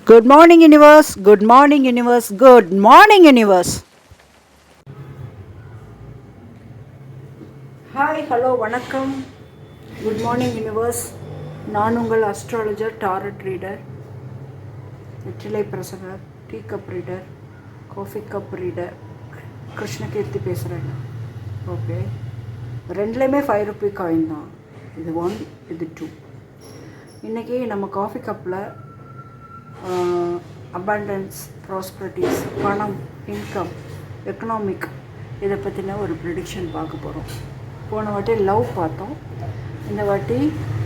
Good morning, universe. Good morning, universe. Good morning, universe. Hi hello வணக்கம். Good morning universe. நான் உங்கள் astrologer, tarot reader, வெற்றிலை பிரசனர், tea cup reader, coffee cup reader Krishnakeerthi பேசுகிறேங்க. Okay, ரெண்டுலேயுமே ₹5 coin தான். இது 1, இது 2. இன்றைக்கி நம்ம காஃபி கப்பில் அபண்டன்ஸ், ப்ராஸ்பரிட்டிஸ், பணம், இன்கம், எக்கனாமிக், இதை பற்றின ஒரு ப்ரெடிக்ஷன் பார்க்க போகிறோம். போன வாட்டி லவ் பார்த்தோம், இந்த வாட்டி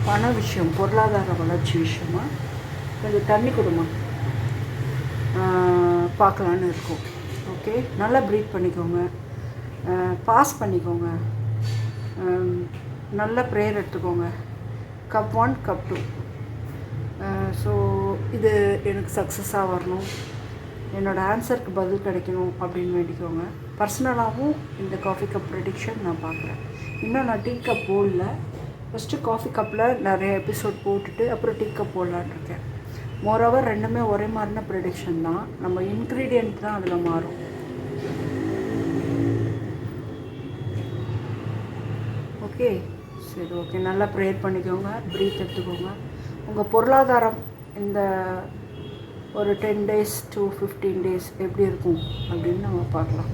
பண விஷயம், பொருளாதார வளர்ச்சி விஷயமா கொஞ்சம் தண்ணி கொடுமா பார்க்கலான்னு இருக்கோம். ஓகே, நல்லா ப்ரீத் பண்ணிக்கோங்க, பாஸ் பண்ணிக்கோங்க, நல்ல ப்ரேயர் எடுத்துக்கோங்க. Cup 1, cup 2. ஸோ இது எனக்கு சக்ஸஸாக வரணும், என்னோடய ஆன்சருக்கு பதில் கிடைக்கணும் அப்படின்னு வேண்டிக்கோங்க. பர்சனலாகவும் இந்த காஃபி கப் ப்ரெடிக்ஷன் நான் பார்க்குறேன். இன்னும் நான் டீ கப் போடல. ஃபஸ்ட்டு காஃபி கப்பில் நிறைய எபிசோட் போட்டுட்டு அப்புறம் டீ கப் போடலான்னு இருக்கேன். மோரோவர் ரெண்டுமே ஒரே மாதிரின ப்ரெடிக்ஷன் தான், நம்ம இன்க்ரீடியன்ட் தான் அதில் மாறும். ஓகே, சரி, ஓகே, நல்லா ப்ரேயர் பண்ணிக்கோங்க, ப்ரீத் எடுத்துக்கோங்க. உங்கள் பொருளாதாரம் இந்த ஒரு 10 days to 15 days எப்படி இருக்கும் அப்படின்னு நம்ம பார்க்கலாம்.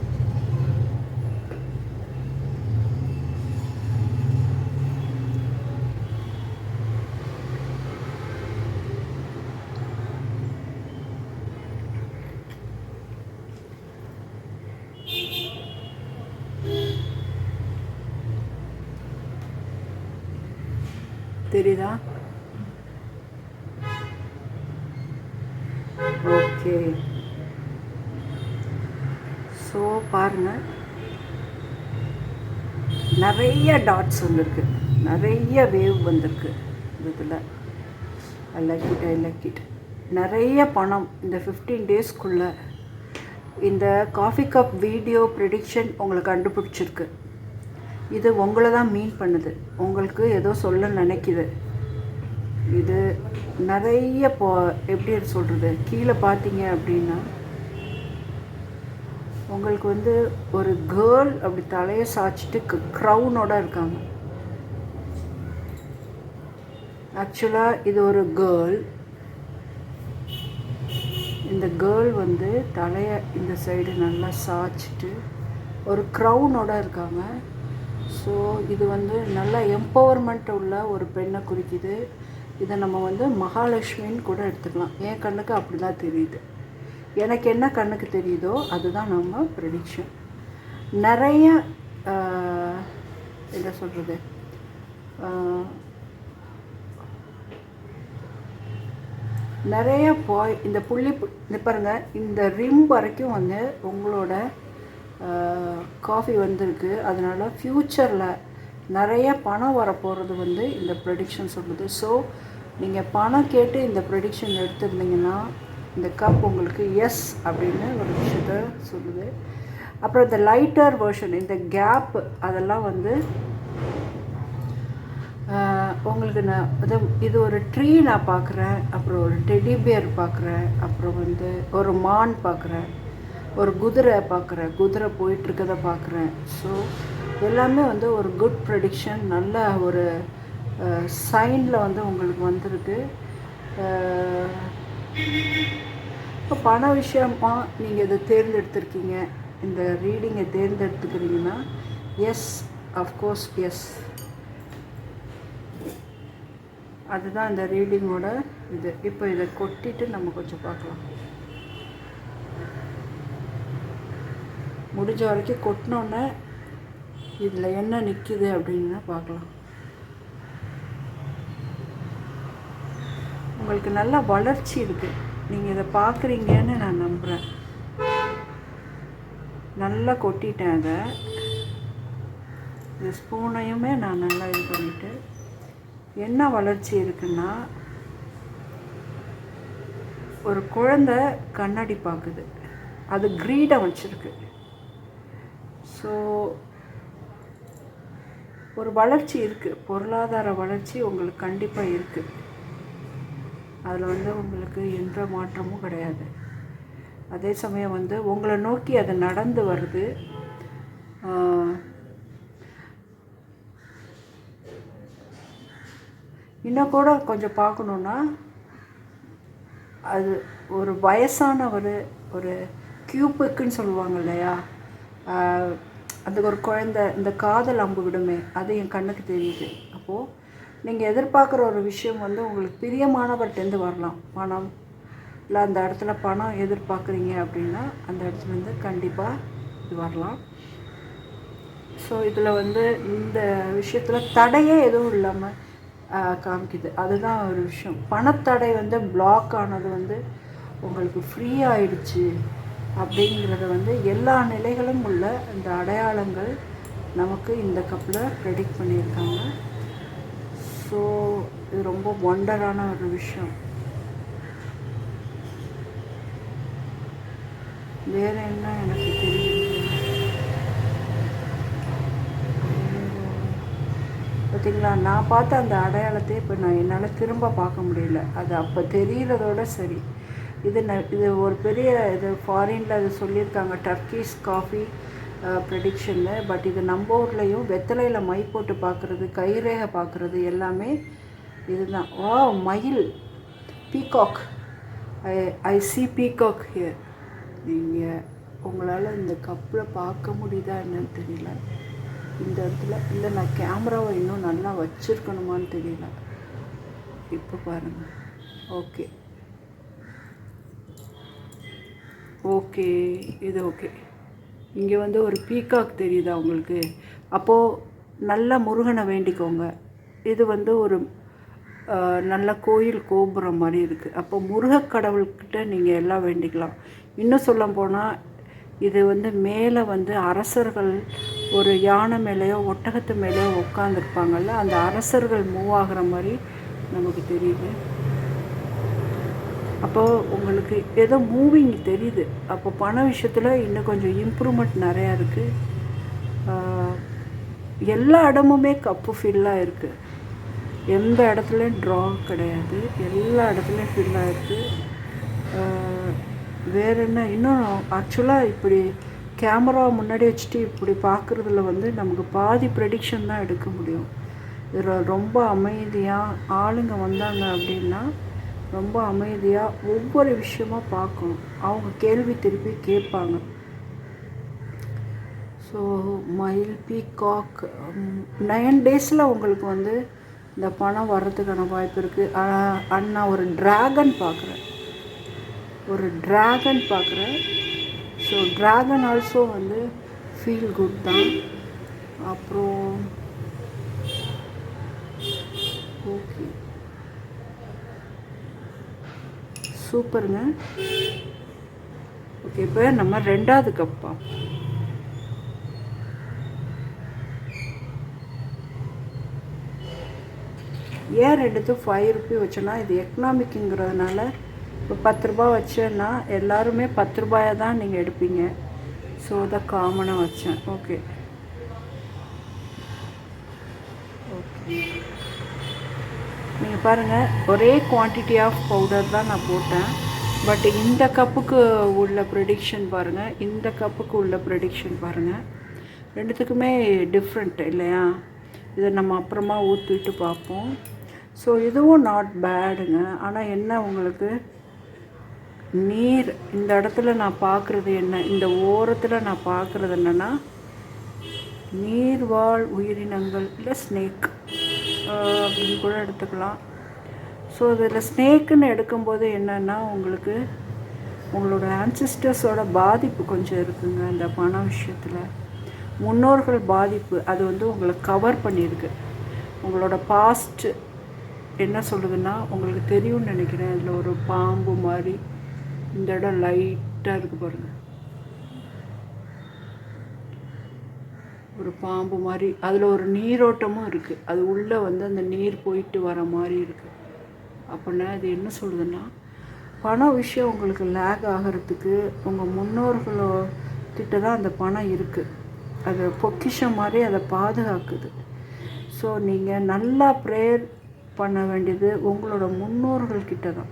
தெரியுதா? ஓகே, ஸோ பாருங்கள், நிறைய டாட்ஸ் வந்திருக்கு, நிறைய வேவ் வந்திருக்கு. இதில் ஐ லைக் இட். நிறைய பணம் இந்த 15 daysக்குள்ளே இந்த காஃபி கப் வீடியோ ப்ரெடிக்ஷன் உங்களை கண்டுபிடிச்சிருக்கு. இது உங்களை தான் மீன் பண்ணுது, உங்களுக்கு ஏதோ சொல்ல நினைக்குது. இது நிறைய எப்படி சொல்கிறது, கீழே பார்த்தீங்க அப்படின்னா உங்களுக்கு ஒரு கேர்ள் அப்படி தலையை சாய்ச்சிட்டு க்ரௌனோட இருக்காங்க. ஆக்சுவலாக இது ஒரு கேர்ள். இந்த கேர்ள் தலையை இந்த சைடு நல்லா சாய்ச்சிட்டு ஒரு க்ரௌனோட இருக்காங்க. ஸோ இது நல்ல எம்பவர்மெண்ட் உள்ள ஒரு பெண்ணை குறிக்குது. இதை நம்ம மகாலட்சுமின்னு கூட எடுத்துக்கலாம். என் கண்ணுக்கு அப்படி தான் தெரியுது. எனக்கு என்ன கண்ணுக்கு தெரியுதோ அதுதான் நம்ம ப்ரெடிக்ஷன். நிறைய என்ன சொல்கிறது, நிறைய இந்த புள்ளி இந்த பாருங்கள், இந்த ரிம் வரைக்கும் உங்களோட காஃபி வந்திருக்கு. அதனால் ஃப்யூச்சரில் நிறைய பணம் வரப்போகிறது இந்த ப்ரெடிக்ஷன் சொல்லுது. ஸோ நீங்கள் பணம் கேட்டு இந்த ப்ரெடிக்ஷன் எடுத்துருந்தீங்கன்னா இந்த கப் உங்களுக்கு எஸ் அப்படின்னு ஒரு விஷயத்த சொல்லுது. அப்புறம் இந்த லைட்டர் வேர்ஷன், இந்த கேப், அதெல்லாம் உங்களுக்கு நான் இது ஒரு ட்ரீ நான் பார்க்குறேன், அப்புறம் ஒரு டெடி பியர் பார்க்குறேன், அப்புறம் ஒரு மான் பார்க்குறேன், ஒரு குதிரை பார்க்குறேன், குதிரை போயிட்டுருக்கதை பார்க்குறேன். ஸோ எல்லாமே ஒரு குட் ப்ரெடிக்ஷன், நல்ல ஒரு சைனில் உங்களுக்கு வந்திருக்கு. இப்போ பண விஷயமா நீங்கள் இதை தேர்ந்தெடுத்திருக்கீங்க, இந்த ரீடிங்கை தேர்ந்தெடுத்துக்கிறீங்கன்னா எஸ், அஃப்கோர்ஸ் எஸ். அதுதான் இந்த ரீடிங்கோட இது. இப்போ இதை கொட்டிட்டு நம்ம கொஞ்சம் பார்க்கலாம். முடிஞ்ச வரைக்கும் கொட்டினோன்னே இதில் என்ன நிற்கிது அப்படின்னு பார்க்கலாம். உங்களுக்கு நல்ல வளர்ச்சி இருக்குது, நீங்கள் இதை பார்க்குறீங்கன்னு நான் நம்புகிறேன். நல்லா கொட்டிட்டேன். அதை இந்த ஸ்பூனையுமே நான் நல்லா இது பண்ணிவிட்டு, என்ன வளர்ச்சி இருக்குன்னா, ஒரு குழந்தை கண்ணாடி பார்க்குது, அது கிரீடம் வச்சுருக்கு. ஸோ ஒரு வளர்ச்சி இருக்குது, பொருளாதார வளர்ச்சி உங்களுக்கு கண்டிப்பாக இருக்குது. அதில் வந்து உங்களுக்கு எந்த மாற்றமும் கிடையாது. அதே சமயம் வந்து உங்களை நோக்கி அது நடந்து வருது. இன்னும் கூட கொஞ்சம் பார்க்கணுன்னா, அது ஒரு வயசானவர், ஒரு கியூபிக்குன்னு சொல்லுவாங்க இல்லையா, அந்த ஒரு குழந்த இந்த காதல் அம்பு விடுமே, அது என் கண்ணுக்கு தெரியுது. அப்போது நீங்கள் எதிர்பார்க்குற ஒரு விஷயம் வந்து உங்களுக்கு பிரியமானவர்கிட்டேருந்து வரலாம். பணம் இல்லை அந்த இடத்துல பணம் எதிர்பார்க்குறீங்க அப்படின்னா அந்த இடத்துலேருந்து கண்டிப்பாக இது வரலாம். ஸோ இதில் வந்து இந்த விஷயத்தில் தடையே எதுவும் இல்லாமல் காமிக்குது. அதுதான் ஒரு விஷயம். பணத்தடை வந்து பிளாக் ஆனது வந்து உங்களுக்கு ஃப்ரீ ஆயிடுச்சு அப்படிங்கிறத வந்து எல்லா நிலைகளும் உள்ள இந்த அடையாளங்கள் நமக்கு இந்த கப்பில் ப்ரெடிக்ட் பண்ணியிருக்காங்க. ஸோ இது ரொம்ப ஒண்டரான ஒரு விஷயம். வேறு என்ன எனக்கு தெரியுது பார்த்தீங்களா, நான் பார்த்த அந்த அடையாளத்தை இப்போ நான் என்னால் திரும்ப பார்க்க முடியல. அது அப்போ தெரிகிறதோட சரி. இது ஒரு பெரிய இது ஃபாரினில் அது சொல்லியிருக்காங்க, டர்க்கிஷ் காஃபி ப்ரெடிக்ஷன்னு. பட் இது நம்ம ஊர்லேயும் வெத்தலையில் மை போட்டு பார்க்குறது, கைரேகை பார்க்குறது எல்லாமே இதுதான். மயில், peacock, I C peacock here. நீங்கள் உங்களால் இந்த கப்பில் பார்க்க முடியுதா என்னன்னு தெரியல. இந்த இடத்துல இல்லை, நான் கேமராவை இன்னும் நல்லா வச்சுருக்கணுமான்னு தெரியல. இப்போ பாருங்கள். ஓகே ஓகே, இது ஓகே. இங்கே வந்து ஒரு பீகாக் தெரியுதா உங்களுக்கு? அப்போது நல்ல முருகனை வேண்டிக்கோங்க. இது வந்து ஒரு நல்ல கோயில் கோபுரம் மாதிரி இருக்குது. அப்போ முருகக்கடவுள்கிட்ட நீங்கள் எல்லாம் வேண்டிக்கலாம். இன்னும் சொல்ல போனால் இது வந்து மேலே வந்து அரசர்கள் ஒரு யானை மேலேயோ ஒட்டகத்து மேலேயோ உட்காந்துருப்பாங்கள்ல, அந்த அரசர்கள் மூவ் ஆகிற மாதிரி நமக்கு தெரியுது. அப்போது உங்களுக்கு ஏதோ மூவிங் தெரியுது. அப்போ பண விஷயத்தில் இன்னும் கொஞ்சம் இம்ப்ரூவ்மெண்ட் நிறையா இருக்குது. எல்லா இடமுமே கப்பு ஃபில்லாக இருக்குது. எந்த இடத்துலையும் ட்ரா கிடையாது. எல்லா இடத்துலையும் ஃபில்லாக இருக்குது. வேறு என்ன, இன்னும் ஆக்சுவலாக இப்படி கேமரா முன்னாடி வச்சுட்டு இப்படி பார்க்குறதுல வந்து நமக்கு பாதி ப்ரெடிக்ஷன் தான் எடுக்க முடியும். இதில் ரொம்ப அமைதியாக ஆளுங்க வந்தாங்க அப்படின்னா ரொம்ப அமைதியாக ஒவ்வொரு விஷயமாக பார்க்கணும். அவங்க கேள்வி திருப்பி கேட்பாங்க. ஸோ மயில், பீகாக் 9 டேஸில் உங்களுக்கு வந்து இந்த பணம் வர்றதுக்கான வாய்ப்பு இருக்குது. நான் ஒரு ட்ராகன் பார்க்குறேன். ஸோ ட்ராகன் ஆல்சோ வந்து ஃபீல் குட் தான். அப்புறம் ஓகே, சூப்பருங்க. ஓகே, இப்போ நம்ம 2வது கப் பார்ப்போம். ஏன் 2த்துக்கு 5 ரூபி வச்சோன்னா, இது எக்கனாமிக்குங்கிறதுனால இப்போ 10 ரூபா வச்சேன்னா எல்லாருமே 10 ரூபாயை தான் நீங்கள் எடுப்பீங்க. ஸோ அதை காமனாக வச்சேன். ஓகே ஓகே, நீங்கள் பாருங்கள், ஒரே குவான்டிட்டி ஆஃப் பவுடர் தான் நான் போட்டேன். பட் இந்த கப்புக்கு உள்ள ப்ரெடிக்ஷன் பாருங்கள், இந்த கப்புக்கு உள்ள ப்ரெடிக்ஷன் பாருங்கள். 2த்துக்குமே டிஃப்ரெண்ட் இல்லையா? இதை நம்ம அப்புறமா ஊற்றிட்டு பார்ப்போம். ஸோ இதுவும் நாட் பேடுங்க. ஆனால் என்ன, உங்களுக்கு நீர் இந்த இடத்துல நான் பார்க்குறது என்ன, இந்த ஓரத்தில் நான் பார்க்குறது என்னென்னா நீர்வாழ் உயிரினங்கள், இல்லை ஸ்னேக் அப்படின்னு கூட எடுத்துக்கலாம். ஸோ இதில் ஸ்னேக்குன்னு எடுக்கும்போது என்னென்னா, உங்களுக்கு உங்களோட ஆன்சிஸ்டர்ஸோட பாதிப்பு கொஞ்சம் இருக்குங்க. இந்த பண விஷயத்தில் முன்னோர்கள் பாதிப்பு அது வந்து உங்களை கவர் பண்ணியிருக்கு. உங்களோட பாஸ்ட் என்ன சொல்லுதுன்னா, உங்களுக்கு தெரியும்னு நினைக்கிறேன். அதில் ஒரு பாம்பு மாதிரி இந்த இடம் லைட்டாக இருக்குது பாருங்கள், ஒரு பாம்பு மாதிரி. அதில் ஒரு நீரோட்டமும் இருக்குது. அது உள்ளே வந்து அந்த நீர் போயிட்டு வர மாதிரி இருக்குது. அப்படின்னா அது என்ன சொல்லுதுன்னா, பண விஷயம் உங்களுக்கு லேக் ஆகிறதுக்கு உங்கள் முன்னோர்கள்கிட்ட தான் அந்த பணம் இருக்குது. அது பொக்கிஷம் மாதிரி அதை பாதுகாக்குது. ஸோ நீங்கள் நல்லா ப்ரேயர் பண்ண வேண்டியது உங்களோட முன்னோர்கள் கிட்ட தான்.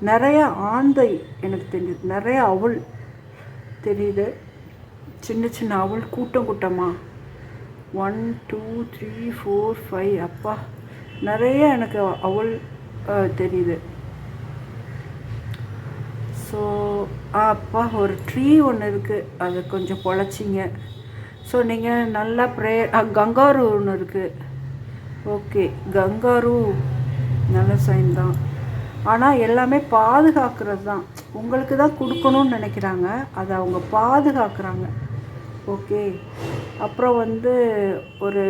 நிறைய ஆந்தை எனக்கு தெரியுது, நிறைய அவள் தெரியுது, சின்ன சின்ன அவள் கூட்டம் கூட்டமாக 1 2 3 4 5 அப்பா நிறைய எனக்கு அவள் தெரியுது. ஸோ அப்பா ஒரு ட்ரீ ஒன்று இருக்குது, அது கொஞ்சம் பொழைச்சிங்க. ஸோ நீங்கள் நல்லா கங்காரு ஒன்று இருக்குது. ஓகே, கங்காரு நல்ல சைன் தான். ஆனால் எல்லாமே பாதுகாக்கிறது தான், உங்களுக்கு தான் கொடுக்கணும்னு நினைக்கிறாங்க, அதை அவங்க பாதுகாக்கிறாங்க. ஓகே. அப்புறம் ஒரு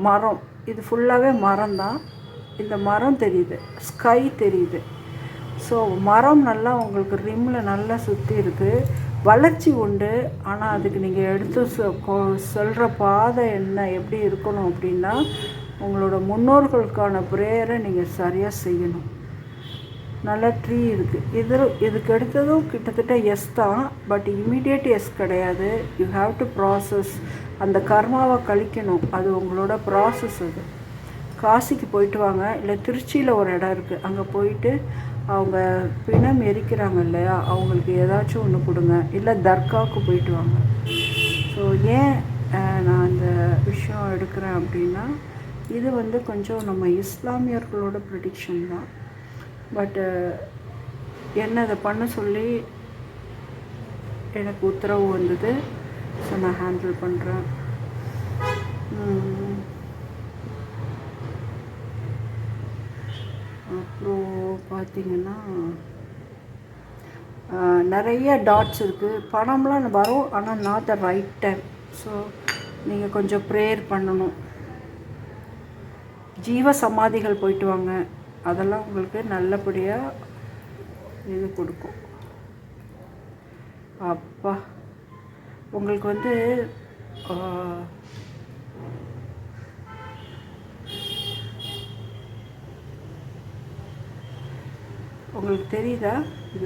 மரம், இது ஃபுல்லாகவே மரம் தான். இந்த மரம் தெரியுது, ஸ்கை தெரியுது. ஸோ மரம் நல்லா உங்களுக்கு ரிம்மில் நல்லா சுற்றி இருக்குது, வளர்ச்சி உண்டு. ஆனால் அதுக்கு நீங்கள் எடுத்து சொல்கிற பாதை என்ன, எப்படி இருக்கணும் அப்படின்னா உங்களோட முன்னோர்களுக்கான ப்ரேயரை நீங்கள் சரியாக செய்யணும். நல்ல ட்ரீ இருக்குது. இதுக்கு எடுத்ததும் கிட்டத்தட்ட எஸ் தான், பட் இமீடியட் எஸ் கிடையாது. யூ ஹாவ் டு ப்ராசஸ், அந்த கர்மாவை கழிக்கணும், அது உங்களோட ப்ராசஸ். அது காசிக்கு போயிட்டு வாங்க, இல்லை திருச்சியில் ஒரு இடம் இருக்குது, அங்கே போயிட்டு அவங்க பிணம் எரிக்கிறாங்க இல்லையா, அவங்களுக்கு ஏதாச்சும் ஒன்று கொடுங்க, இல்லை தர்காவுக்கு போயிட்டு வாங்க. ஸோ ஏன் நான் இந்த விஷயம் எடுக்கிறேன் அப்படின்னா, இது கொஞ்சம் நம்ம இஸ்லாமியர்களோட ப்ரெடிக்ஷன் தான். பட்டு என்ன இதை பண்ண சொல்லி எனக்கு உத்தரவு வந்தது. ஸோ நான் ஹேண்டில் பண்ணுறேன். அப்புறம் பார்த்திங்கன்னா நிறைய டாட்ஸ் இருக்குது, பணம்லாம் வரும், ஆனால் not the right time. So நீங்கள் கொஞ்சம் ப்ரேயர் பண்ணணும். ஜீவ சமாதிகள் போயிட்டு வாங்க, அதெல்லாம் உங்களுக்கு நல்லபடியாக இது கொடுக்கும். அப்பா உங்களுக்கு உங்களுக்கு தெரியுதா, இது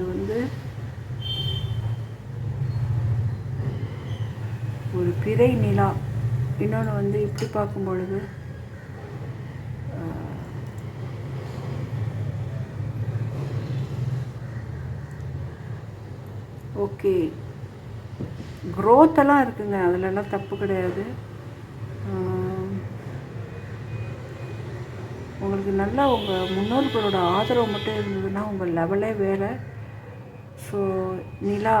ஒரு பிறை நிலா. இன்னொன்று இப்படி பார்க்கும் பொழுது ஓகே, க்ரோத்தெல்லாம் இருக்குங்க, அதிலெல்லாம் தப்பு கிடையாது. உங்களுக்கு நல்லா உங்கள் முன்னோர்களோட ஆதரவு மட்டும் இருந்ததுன்னா உங்கள் லெவலே வேறு. ஸோ நிலா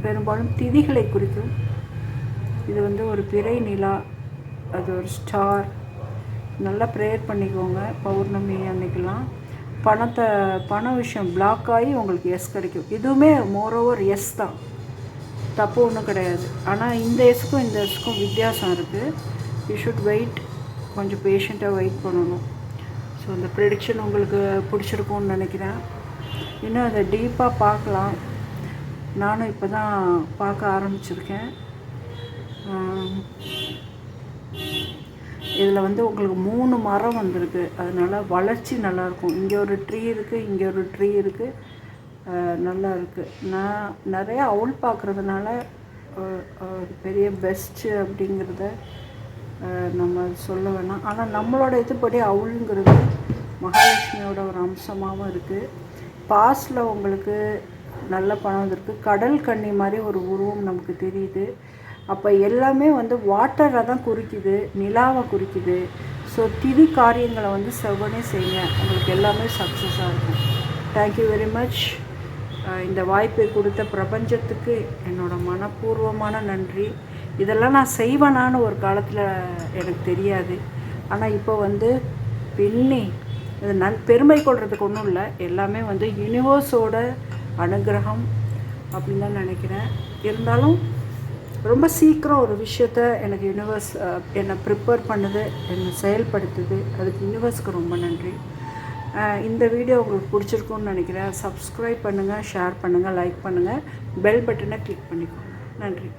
பெரும்பாலும் திதிகளை குறிக்கும். இது ஒரு பிறை நிலா, அது ஒரு ஸ்டார். நல்லா ப்ரேயர் பண்ணிக்கோங்க பௌர்ணமி அன்னைக்கெல்லாம். பண விஷயம் பிளாக் ஆகி உங்களுக்கு எஸ் கிடைக்கும். இதுவுமே மோரோவர் எஸ் தான், தப்பு ஒன்றும் கிடையாது. ஆனால் இந்த எஸ்க்கும் இந்த எஸ்க்கும் வித்தியாசம் இருக்குது. யூ ஷுட் வெயிட், கொஞ்சம் பேஷண்ட்டாக வெயிட் பண்ணணும். ஸோ இந்த ப்ரெடிக்ஷன் உங்களுக்கு பிடிச்சிருக்கும்னு நினைக்கிறேன். இன்னும் அதை டீப்பாக பார்க்கலாம். நானும் இப்போ தான் பார்க்க ஆரம்பிச்சிருக்கேன். இதில் உங்களுக்கு 3 மரம் வந்திருக்கு, அதனால் வளர்ச்சி நல்லாயிருக்கும். இங்கே ஒரு ட்ரீ இருக்குது, இங்கே ஒரு ட்ரீ இருக்குது, நல்லா இருக்குது. நான் நிறையா அவுள் பார்க்குறதுனால பெரிய பெஸ்ட்டு அப்படிங்கிறத நம்ம சொல்ல வேணாம். ஆனால் நம்மளோட இதுபடி அவுளுங்கிறது மகாலட்சுமியோட ஒரு அம்சமாகவும் இருக்குது. பாஸில் உங்களுக்கு நல்ல பணம் வந்திருக்கு. கடல் கன்னி மாதிரி ஒரு உருவம் நமக்கு தெரியுது. அப்போ எல்லாமே வாட்டரை தான் குறிக்குது, நிலாவை குறிக்குது. ஸோ திதி காரியங்களை செவ்வனே செய்யுங்க, உங்களுக்கு எல்லாமே சக்ஸஸாக இருக்கும். Thank you very much. இந்த வாய்ப்பை கொடுத்த பிரபஞ்சத்துக்கு என்னோடய மனப்பூர்வமான நன்றி. இதெல்லாம் நான் செய்வேனான்னு ஒரு காலத்தில் எனக்கு தெரியாது. ஆனால் இப்போ பின்னி இது பெருமை கொள்றதுக்கு ஒன்றும் இல்லை, எல்லாமே யூனிவர்ஸோட அனுகிரகம் அப்படின்னு தான் நினைக்கிறேன். இருந்தாலும் ரொம்ப சீக்கிரம் ஒரு விஷயத்த எனக்கு யூனிவர்ஸ் என்னை ப்ரிப்பேர் பண்ணுது, என்னை செயல்படுத்துது. அதுக்கு யூனிவர்ஸ்க்கு ரொம்ப நன்றி. இந்த வீடியோ உங்களுக்கு பிடிச்சிருக்குன்னு நினைக்கிறேன். சப்ஸ்கிரைப் பண்ணுங்கள், ஷேர் பண்ணுங்கள், லைக் பண்ணுங்கள், பெல் பட்டனை கிளிக் பண்ணிக்கோங்க. நன்றி.